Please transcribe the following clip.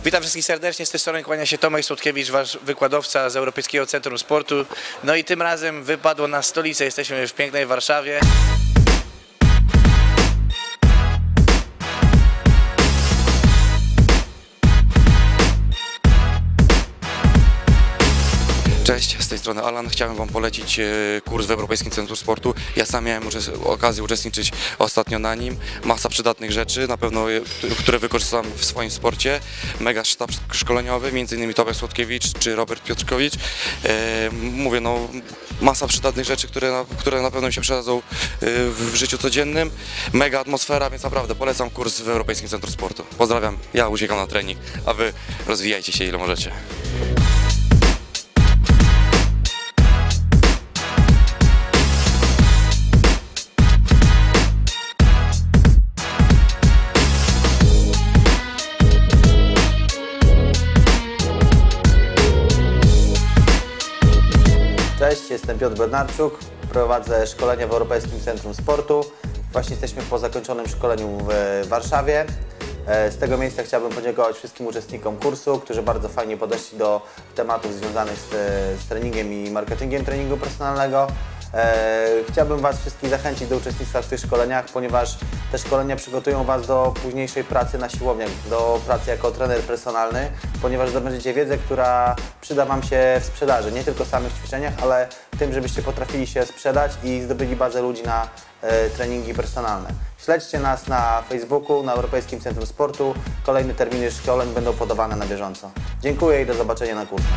Witam wszystkich serdecznie, z tej strony kłania się Tomek Słodkiewicz, wasz wykładowca z Europejskiego Centrum Sportu. No i tym razem wypadło na stolicę, jesteśmy w pięknej Warszawie. Cześć, z tej strony Alan. Chciałem Wam polecić kurs w Europejskim Centrum Sportu. Ja sam miałem okazję uczestniczyć ostatnio na nim. Masa przydatnych rzeczy, na pewno, które wykorzystam w swoim sporcie. Mega sztab szkoleniowy, m.in. Tomek Słodkiewicz czy Robert Piotrkowicz. Mówię, no, masa przydatnych rzeczy, które na pewno mi się przydadzą w życiu codziennym. Mega atmosfera, więc naprawdę polecam kurs w Europejskim Centrum Sportu. Pozdrawiam, ja uciekam na trening, a Wy rozwijajcie się ile możecie. Cześć, jestem Piotr Bednarczuk, prowadzę szkolenia w Europejskim Centrum Sportu. Właśnie jesteśmy po zakończonym szkoleniu w Warszawie. Z tego miejsca chciałbym podziękować wszystkim uczestnikom kursu, którzy bardzo fajnie podeszli do tematów związanych z treningiem i marketingiem treningu personalnego. Chciałbym Was wszystkich zachęcić do uczestnictwa w tych szkoleniach, ponieważ te szkolenia przygotują Was do późniejszej pracy na siłowniach, do pracy jako trener personalny, ponieważ zdobędziecie wiedzę, która przyda Wam się w sprzedaży, nie tylko w samych ćwiczeniach, ale tym, żebyście potrafili się sprzedać i zdobyli bazę ludzi na treningi personalne. Śledźcie nas na Facebooku, na Europejskim Centrum Sportu. Kolejne terminy szkoleń będą podawane na bieżąco. Dziękuję i do zobaczenia na kursie.